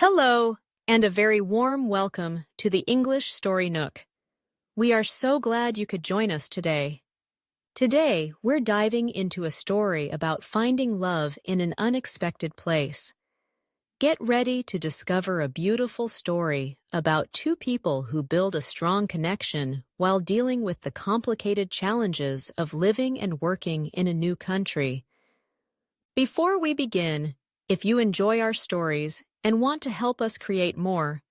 Hello, and a very warm welcome to the English Story Nook. We are so glad you could join us today. Today, we're diving into a story about finding love in an unexpected place. Get ready to discover a beautiful story about two people who build a strong connection while dealing with the complicated challenges of living and working in a new country. Before we begin, if you enjoy our stories and want to help us create more,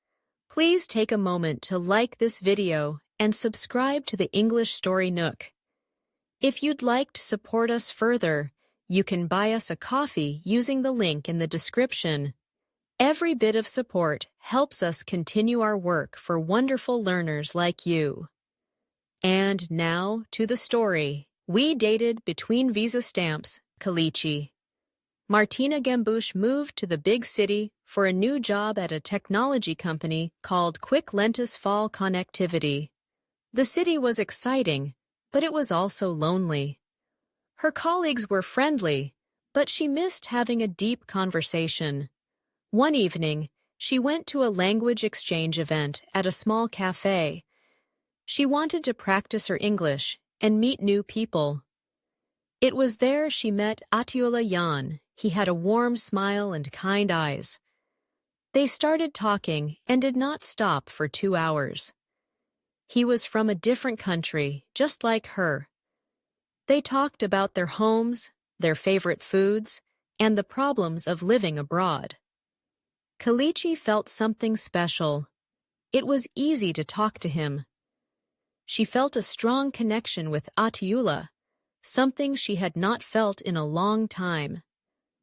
please take a moment to like this video and subscribe to the English Story Nook. If you'd like to support us further, you can buy us a coffee using the link in the description. Every bit of support helps us continue our work for wonderful learners like you. And now to the story. We dated between visa stamps, Kalichi. Martina Gambush moved to the big city for a new job at a technology company called Quick Lentis Fall Connectivity. The city was exciting, but it was also lonely. Her colleagues were friendly, but she missed having a deep conversation. One evening, she went to a language exchange event at a small cafe. She wanted to practice her English and meet new people. It was there she met Atiola Jan. He had a warm smile and kind eyes. They started talking and did not stop for 2 hours. He was from a different country, just like her. They talked about their homes, their favorite foods, and the problems of living abroad. Kalichi felt something special. It was easy to talk to him. She felt a strong connection with Atiola, something she had not felt in a long time.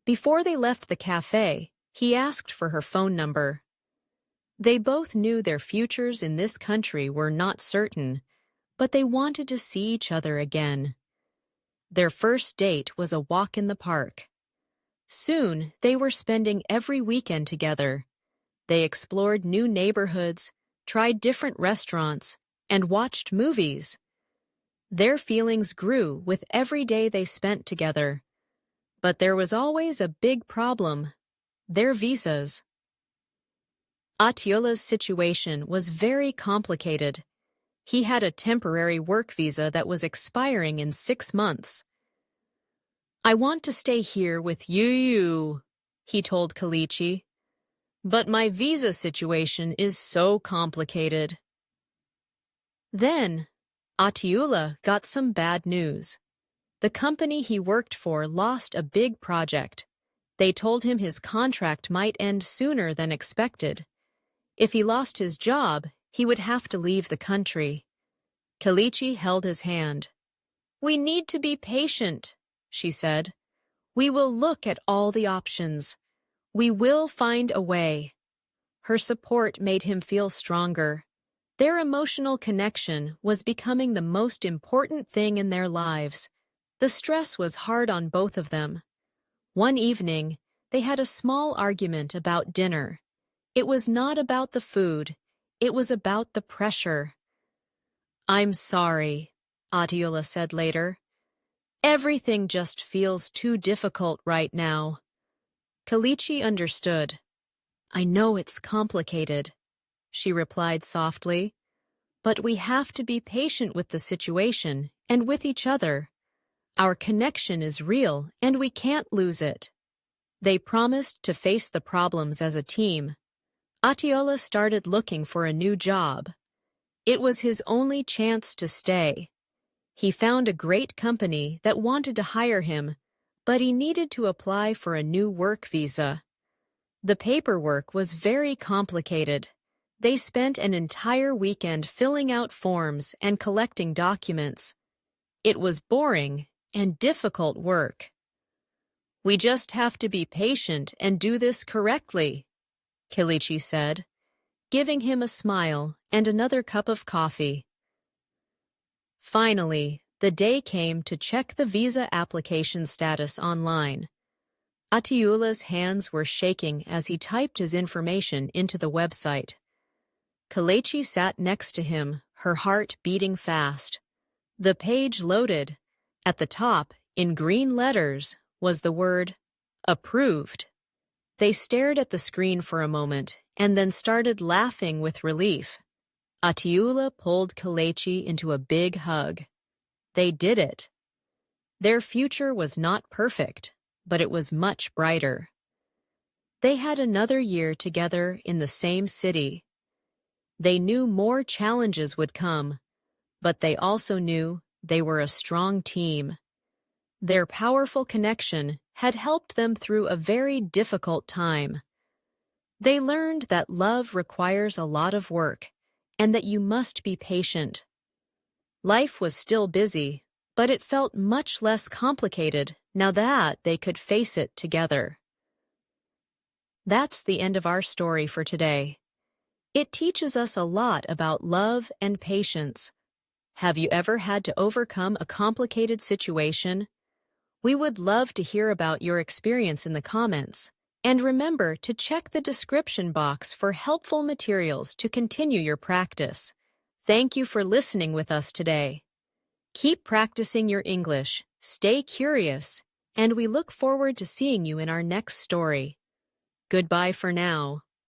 Before they left the cafe, he asked for her phone number. They both knew their futures in this country were not certain, but they wanted to see each other again. Their first date was a walk in the park. Soon, they were spending every weekend together. They explored new neighborhoods, tried different restaurants, and watched movies. Their feelings grew with every day they spent together. But there was always a big problem: their visas. Atiola's situation was very complicated. He had a temporary work visa that was expiring in 6 months. "I want to stay here with you," he told Kalichi. "But my visa situation is so complicated." Then, Atiola got some bad news. The company he worked for lost a big project. They told him his contract might end sooner than expected. If he lost his job, he would have to leave the country. Kalichi held his hand. "We need to be patient," she said. "We will look at all the options. We will find a way." Her support made him feel stronger. Their emotional connection was becoming the most important thing in their lives. The stress was hard on both of them. One evening, they had a small argument about dinner. It was not about the food, it was about the pressure. "I'm sorry," Atiola said later. "Everything just feels too difficult right now." Kalichi understood. "I know it's complicated," she replied softly. "But we have to be patient with the situation and with each other. Our connection is real, and we can't lose it." They promised to face the problems as a team. Atiola started looking for a new job. It was his only chance to stay. He found a great company that wanted to hire him, but he needed to apply for a new work visa. The paperwork was very complicated. They spent an entire weekend filling out forms and collecting documents. It was boring and difficult work. "We just have to be patient and do this correctly," Kalichi said, giving him a smile and another cup of coffee. Finally, the day came to check the visa application status online. Atiola's hands were shaking as he typed his information into the website. Kalichi sat next to him, her heart beating fast. The page loaded. At the top, in green letters, was the word "approved." They stared at the screen for a moment and then started laughing with relief. Atiula pulled Kalechi into a big hug. They did it. Their future was not perfect, but it was much brighter. They had another year together in the same city. They knew more challenges would come, but they also knew they were a strong team. Their powerful connection had helped them through a very difficult time. They learned that love requires a lot of work and that you must be patient. Life was still busy, but it felt much less complicated now that they could face it together. That's the end of our story for today. It teaches us a lot about love and patience. Have you ever had to overcome a complicated situation? We would love to hear about your experience in the comments. And remember to check the description box for helpful materials to continue your practice. Thank you for listening with us today. Keep practicing your English, stay curious, and we look forward to seeing you in our next story. Goodbye for now.